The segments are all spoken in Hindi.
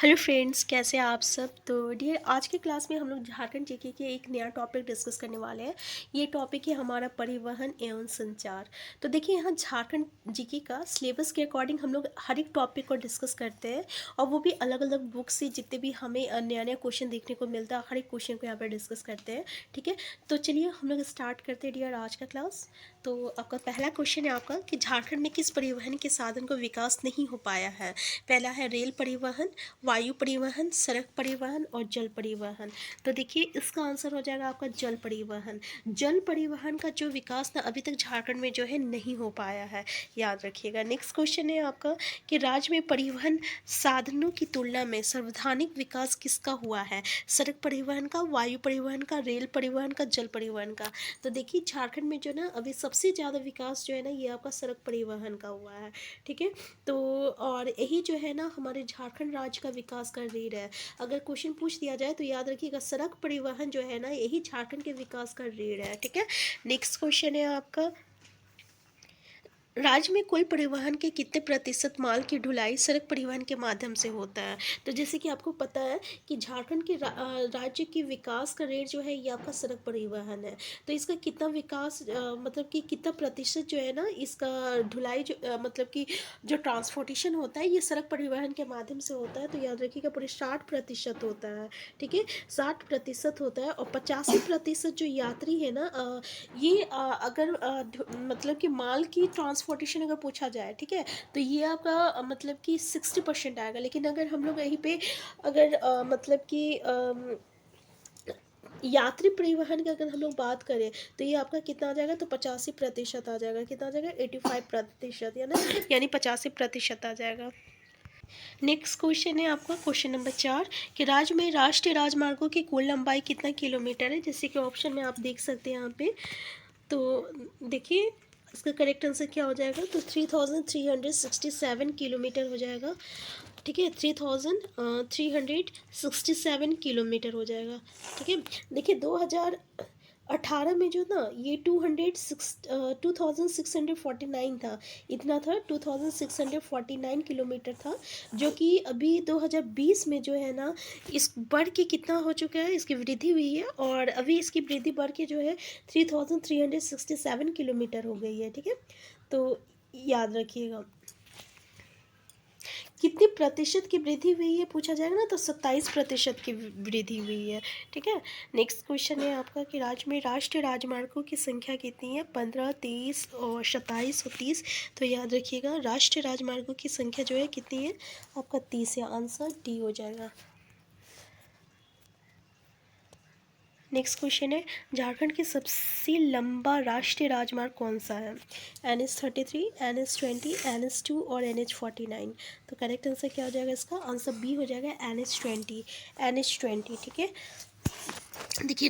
हेलो फ्रेंड्स, कैसे हैं आप सब। तो डियर, आज की क्लास में हम लोग झारखंड जीके के एक नया टॉपिक डिस्कस करने वाले हैं। ये टॉपिक है हमारा परिवहन एवं संचार। तो देखिए, यहाँ झारखंड जीके का सिलेबस के अकॉर्डिंग हम लोग हर एक टॉपिक को डिस्कस करते हैं, और वो भी अलग अलग बुक से जितने भी हमें नया नया क्वेश्चन देखने को मिलता है, हर एक क्वेश्चन को यहाँ पर डिस्कस करते हैं। ठीक है, तो चलिए हम लोग स्टार्ट करते हैं डियर आज का क्लास। तो आपका पहला क्वेश्चन है आपका कि झारखंड में किस परिवहन के साधन को विकास नहीं हो पाया है। पहला है रेल परिवहन, वायु परिवहन, सड़क परिवहन और जल परिवहन। तो देखिए, इसका आंसर हो जाएगा आपका जल परिवहन। जल परिवहन का जो विकास ना अभी तक झारखंड में जो है नहीं हो पाया है, याद रखिएगा। नेक्स्ट क्वेश्चन है आपका कि राज्य में परिवहन साधनों की तुलना में सर्वाधिक विकास किसका हुआ है। सड़क परिवहन का, वायु परिवहन का, रेल परिवहन का, जल परिवहन का। तो देखिए, झारखंड में जो ना अभी सबसे ज़्यादा विकास जो है ना, ये आपका सड़क परिवहन का हुआ है। ठीक है, तो और यही जो है ना हमारे झारखंड राज्य का विकास का रीढ़ है। अगर क्वेश्चन पूछ दिया जाए तो याद रखिएगा, सड़क परिवहन जो है ना, यही झारखंड के विकास का रीढ़ है। ठीक है, नेक्स्ट क्वेश्चन है आपका, राज्य में कुल परिवहन के कितने प्रतिशत माल की ढुलाई सड़क परिवहन के माध्यम से होता है। तो जैसे कि आपको पता है कि झारखंड के राज्य की विकास का रेट जो है ये आपका सड़क परिवहन है। तो इसका कितना विकास मतलब कि कितना प्रतिशत जो है ना, इसका ढुलाई जो मतलब कि जो ट्रांसपोर्टेशन होता है ये सड़क परिवहन के माध्यम से होता है। तो याद रखिएगा, पूरे 60% होता है। ठीक है, 60% होता है। और 85% जो यात्री है ना, ये अगर मतलब कि माल की ट्रांसपोर्टेशन अगर पूछा जाए, ठीक है, तो ये आपका मतलब कि 60% आएगा। लेकिन अगर हम लोग यहीं पे अगर मतलब कि यात्री परिवहन की अगर हम लोग बात करें तो ये आपका कितना आ जाएगा, तो 85% आ जाएगा। कितना आ जाएगा, 85%, यानी 85% आ जाएगा। नेक्स्ट क्वेश्चन है आपका क्वेश्चन नंबर 4 कि राज्य में राष्ट्रीय राजमार्गों की कुल लंबाई कितना किलोमीटर है। जैसे कि ऑप्शन में आप देख सकते हैं यहाँ पे। तो देखिए, इसका करेक्ट आंसर क्या हो जाएगा, तो 3367 किलोमीटर हो जाएगा। ठीक है, 3367 किलोमीटर हो जाएगा। ठीक है, देखिए 2018 में जो ना ये 2649 था, इतना था, 2649 किलोमीटर था। जो कि अभी 2020 में जो है ना, इस बढ़ के कितना हो चुका है, इसकी वृद्धि हुई है, और अभी इसकी वृद्धि बढ़ के जो है 3367 किलोमीटर हो गई है। ठीक है, तो याद रखिएगा कितने प्रतिशत की वृद्धि हुई है पूछा जाएगा ना, तो 27% की वृद्धि हुई है। ठीक है, नेक्स्ट क्वेश्चन है आपका कि राज्य में राष्ट्रीय राजमार्गों की संख्या कितनी है, 15, 30 और 27 और 30। तो याद रखिएगा, राष्ट्रीय राजमार्गों की संख्या जो है कितनी है, आपका 30 है। आंसर डी हो जाएगा। नेक्स्ट क्वेश्चन है, झारखंड की सबसे लंबा राष्ट्रीय राजमार्ग कौन सा है। NH33, NH20, NH2 और NH49। तो करेक्ट आंसर क्या हो जाएगा, इसका आंसर बी हो जाएगा, NH20। ठीक है, देखिए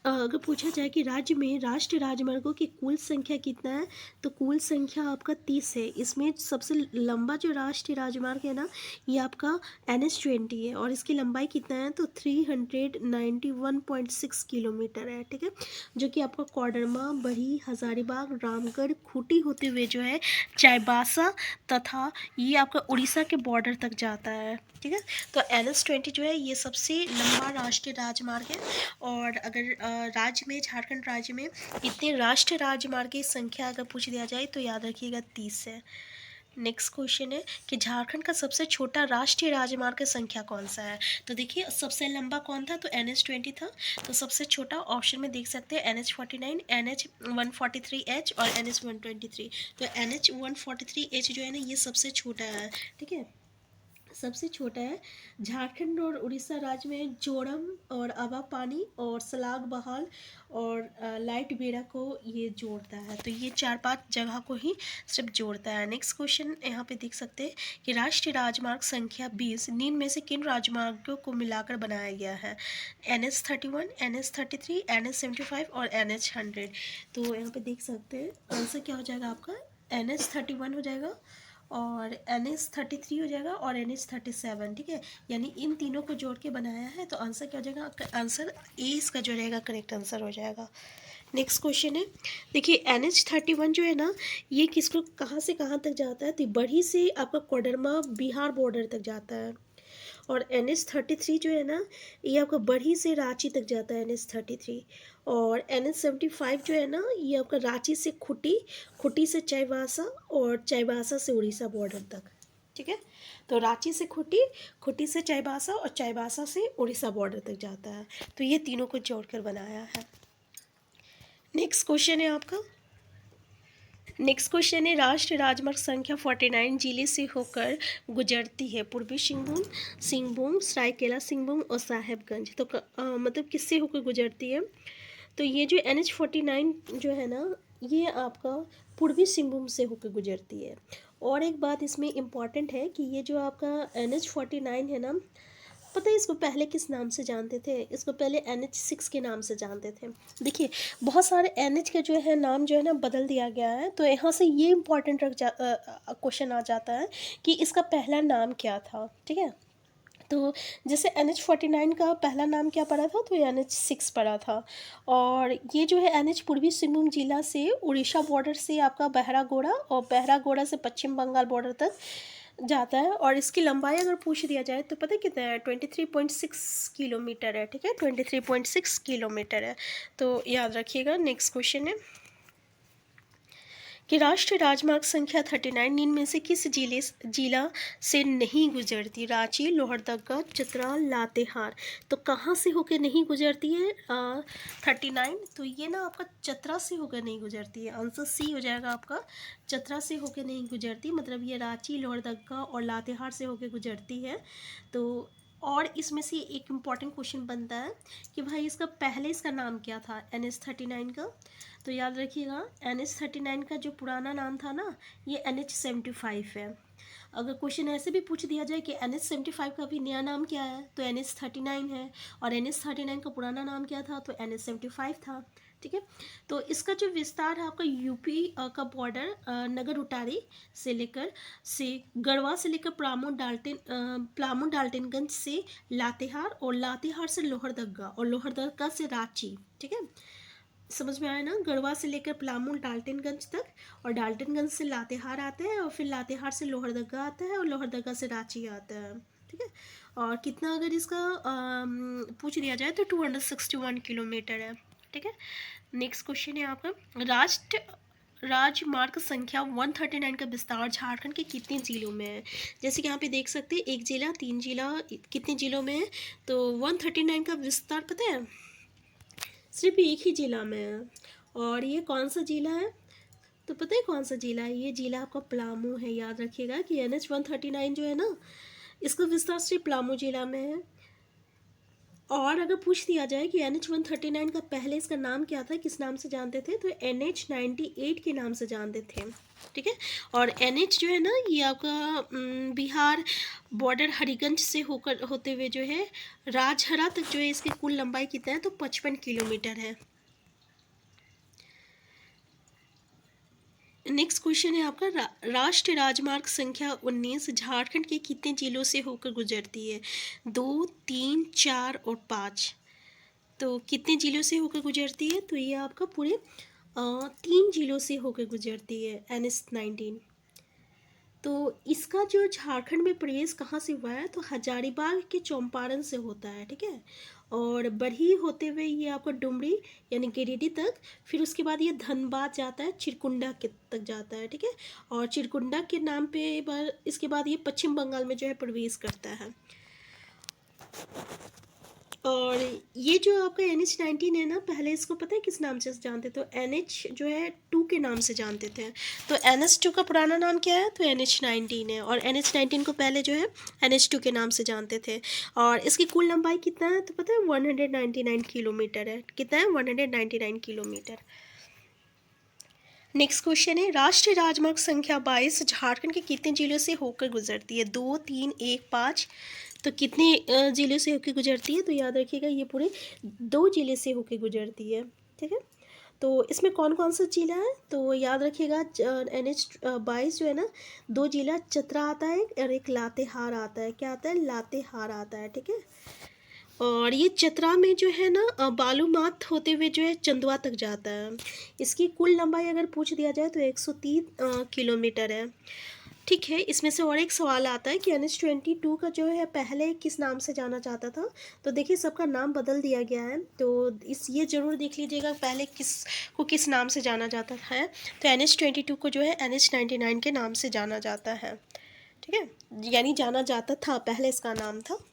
अगर पूछा जाए कि राज्य में राष्ट्रीय राजमार्गों की कुल संख्या कितना है, तो कुल संख्या आपका 30 है। इसमें सबसे लंबा जो राष्ट्रीय राजमार्ग है ना, ये आपका NH20 है, और इसकी लंबाई कितना है, तो 391.6 किलोमीटर है। ठीक है, जो कि आपका कोडरमा, बरही, हजारीबाग, रामगढ़, खूंटी होते हुए जो है चाईबासा तथा ये आपका उड़ीसा के बॉर्डर तक जाता है। ठीक है, तो NH20 जो है ये सबसे लंबा राष्ट्रीय राजमार्ग है। और अगर राज्य में, झारखंड राज्य में इतने राष्ट्रीय राजमार्ग की संख्या अगर पूछ दिया जाए तो याद रखिएगा 30 है। नेक्स्ट क्वेश्चन है कि झारखंड का सबसे छोटा राष्ट्रीय राजमार्ग की संख्या कौन सा है। तो देखिए, सबसे लंबा कौन था, तो NH20 था। तो सबसे छोटा ऑप्शन में देख सकते हैं NH49, NH143H और NH123। तो NH143H जो है ना, ये सबसे छोटा है। ठीक है, सबसे छोटा है। झारखंड और उड़ीसा राज्य में जोड़म और अवापानी और सलाग बहाल और लाइट बेड़ा को ये जोड़ता है। तो ये 4-5 जगह को ही सिर्फ जोड़ता है। नेक्स्ट क्वेश्चन यहाँ पे देख सकते हैं कि राष्ट्रीय राजमार्ग संख्या 20 निम्न में से किन राजमार्गों को मिलाकर बनाया गया है। NH31, NH33, NH75 और NH100। तो यहाँ पे देख सकते हैं आंसर क्या हो जाएगा आपका, NH31 हो जाएगा, और NH33 हो जाएगा, और NH37। ठीक है, यानी इन तीनों को जोड़ के बनाया है। तो आंसर क्या हो जाएगा, आंसर ए इसका जो रहेगा करेक्ट आंसर हो जाएगा। नेक्स्ट क्वेश्चन है, देखिए NH31 जो है ना, ये किसको कहाँ से कहाँ तक जाता है, तो बड़ी से आपका कोडरमा बिहार बॉर्डर तक जाता है। और NH33 जो है ना, ये आपका बढ़ी से रांची तक जाता है NH33। और NH75 जो है ना, ये आपका रांची से खुटी, खुटी से चाईबासा और चाईबासा से उड़ीसा बॉर्डर तक। ठीक है, तो रांची से खुटी, खुटी से चाईबासा और चाईबासा से उड़ीसा बॉर्डर तक जाता है। तो ये तीनों को जोड़कर बनाया है। नेक्स्ट क्वेश्चन है आपका, नेक्स्ट क्वेश्चन है राष्ट्रीय राजमार्ग संख्या 49 जिले से होकर गुजरती है। पूर्वी सिंहभूम, सिंहभूम, सरायकेला सिंहभूम और साहेबगंज। तो मतलब किससे होकर गुजरती है? तो ये जो NH49 जो है ना, ये आपका पूर्वी सिंहभूम से होकर गुजरती है। और एक बात इसमें इम्पॉर्टेंट है कि ये जो आपका NH49 है ना, पता है इसको पहले किस नाम से जानते थे? इसको पहले NH6 के नाम से जानते थे। देखिए, बहुत सारे NH के जो है नाम जो है ना बदल दिया गया है। तो यहाँ से ये इम्पॉर्टेंट क्वेश्चन आ जाता है कि इसका पहला नाम क्या था। ठीक है, तो जैसे NH49 का पहला नाम क्या पड़ा था? तो NH6 पड़ा था। और ये जो है NH पूर्वी सिंहभूम जिला से उड़ीसा बॉर्डर से आपका बहरागोड़ा और बहरागोड़ा से पश्चिम बंगाल बॉर्डर तक जाता है। और इसकी लंबाई अगर पूछ दिया जाए तो पता है कितना है? 23.6 किलोमीटर है। ठीक है, 23.6 किलोमीटर है। तो याद रखिएगा। नेक्स्ट क्वेश्चन है कि राष्ट्रीय राजमार्ग संख्या 39 निम्न में से किस जिला से नहीं गुजरती? रांची, लोहरदगा, चतरा, लातेहार। तो कहाँ से होकर नहीं गुजरती है 39? तो ये ना आपका चतरा से होकर नहीं गुजरती है। आंसर सी हो जाएगा आपका, चतरा से होकर नहीं गुजरती। मतलब ये रांची, लोहरदगा और लातेहार से होकर गुजरती है। तो और इसमें से एक इम्पॉर्टेंट क्वेश्चन बनता है कि भाई इसका पहले इसका नाम क्या था NH39 का? तो याद रखिएगा, NH39 का जो पुराना नाम था ना, ये NH75 है। अगर क्वेश्चन ऐसे भी पूछ दिया जाए कि NH75 का भी नया नाम क्या है? तो NH39 है। और NH39 का पुराना नाम क्या था? तो NH75 था। ठीक है, तो इसका जो विस्तार है आपका यूपी का बॉर्डर नगर उटारी से लेकर गढ़वा से लेकर प्लामू डाल्टनगंज से लातेहार और लातेहार से लोहरदगा और लोहरदगा से रांची। ठीक है, समझ में आया ना? गढ़वा से लेकर प्लामू डाल्टनगंज तक और डाल्टनगंज से लातेहार आता है और फिर लातेहार से लोहरदगा आता है और लोहरदगा से रांची आता है। ठीक है, और कितना अगर इसका पूछ दिया जाए तो 261 किलोमीटर है। ठीक है, नेक्स्ट क्वेश्चन है आपका राष्ट्रीय राजमार्ग संख्या 139 का विस्तार झारखंड के कितने जिलों में है? जैसे कि यहाँ पे देख सकते हैं, एक जिला, 3 जिला, कितने जिलों में है? तो 139 का विस्तार पता है सिर्फ एक ही जिला में है। और ये कौन सा जिला है? तो पता है कौन सा जिला है? ये जिला आपका प्लामू है। याद रखिएगा कि NH139 जो है ना, इसका विस्तार सिर्फ प्लामू जिला में है। और अगर पूछ दिया जाए कि NH139 का पहले इसका नाम क्या था, किस नाम से जानते थे? तो NH98 के नाम से जानते थे। ठीक है, और NH जो है ना, ये आपका बिहार बॉर्डर हरिगंज से होते हुए जो है राजहरा तक जो है, इसकी कुल लंबाई कितना है? तो 55 किलोमीटर है। नेक्स्ट क्वेश्चन है आपका राष्ट्रीय राजमार्ग संख्या 19 झारखंड के कितने जिलों से होकर गुजरती है? 2, 3, 4 और 5। तो कितने जिलों से होकर गुजरती है? तो ये आपका पूरे 3 जिलों से होकर गुजरती है NH19। तो इसका जो झारखंड में प्रवेश कहाँ से हुआ है? तो हजारीबाग के चंपारण से होता है। ठीक है, और बढ़ी होते हुए ये आपका डुमरी यानी गिरिडीह तक, फिर उसके बाद ये धनबाद जाता है, चिरकुंडा के तक जाता है। ठीक है, और चिरकुंडा के नाम पे इसके बाद ये पश्चिम बंगाल में जो है प्रवेश करता है। और ये जो आपका NH19 है ना, पहले इसको पता है किस नाम से जानते? तो NH जो है 2 के नाम से जानते थे। तो NH2 का पुराना नाम क्या है? तो NH19 है। और NH19 को पहले जो है NH2 के नाम से जानते थे। और इसकी कुल लंबाई कितना है? तो पता है 199 किलोमीटर है। कितना है? 199 किलोमीटर। नेक्स्ट क्वेश्चन है राष्ट्रीय राजमार्ग संख्या 22 झारखंड के कितने जिलों से होकर गुजरती है? 2, 3, 1, 5। तो कितने ज़िले से होकर गुजरती है? तो याद रखिएगा, ये पूरे 2 ज़िले से होकर गुजरती है। ठीक है, तो इसमें कौन कौन सा ज़िला है? तो याद रखिएगा NH22 जो है ना, 2 ज़िला चतरा आता है और एक लातेहार आता है। क्या आता है? लातेहार आता है। ठीक है, और ये चतरा में जो है ना बालूमाथ होते हुए जो है चंदवा तक जाता है। इसकी कुल लंबाई अगर पूछ दिया जाए तो 130 किलोमीटर है। ठीक है, इसमें से और एक सवाल आता है कि NH-22 का जो है पहले किस नाम से जाना जाता था। तो देखिए सबका नाम बदल दिया गया है, तो इस ये ज़रूर देख लीजिएगा पहले किस नाम से जाना जाता है। तो NH-22 को जो है NH-99 के नाम से जाना जाता है, ठीक है, यानी जाना जाता था, पहले इसका नाम था।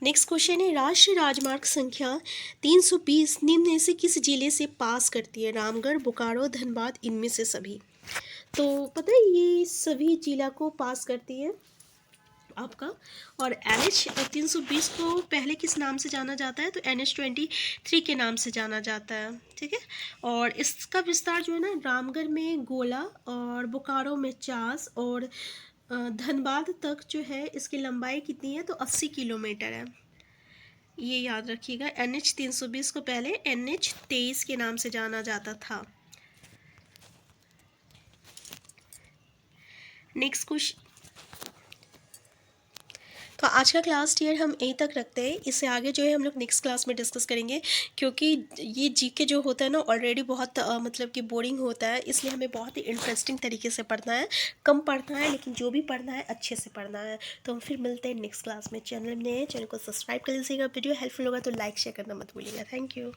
नेक्स्ट क्वेश्चन है, राष्ट्रीय राजमार्ग संख्या 320 निम्न में से किस जिले से पास करती है? रामगढ़, बोकारो, धनबाद, इनमें से सभी। तो पता है ये सभी जिला को पास करती है आपका। और NH-320 को पहले किस नाम से जाना जाता है? तो NH-23 के नाम से जाना जाता है, ठीक है। और इसका विस्तार जो है ना, रामगढ़ में गोला और बोकारो में चास और धनबाद तक जो है इसकी लंबाई कितनी है? तो 80 किलोमीटर है, ये याद रखिएगा। NH-320 को पहले NH-23 के नाम से जाना जाता था। Next question. तो आज का क्लास टीयर हम यहीं तक रखते हैं, इससे आगे जो है हम लोग नेक्स्ट क्लास में डिस्कस करेंगे, क्योंकि ये जीके जो होता है ना ऑलरेडी बहुत मतलब कि बोरिंग होता है, इसलिए हमें बहुत ही इंटरेस्टिंग तरीके से पढ़ना है। कम पढ़ना है, लेकिन जो भी पढ़ना है अच्छे से पढ़ना है। तो हम फिर मिलते हैं नेक्स्ट क्लास में। चैनल को सब्सक्राइब कर लीजिएगा, वीडियो हेल्पफुल होगा तो लाइक शेयर करना मत भूलिएगा। Thank you.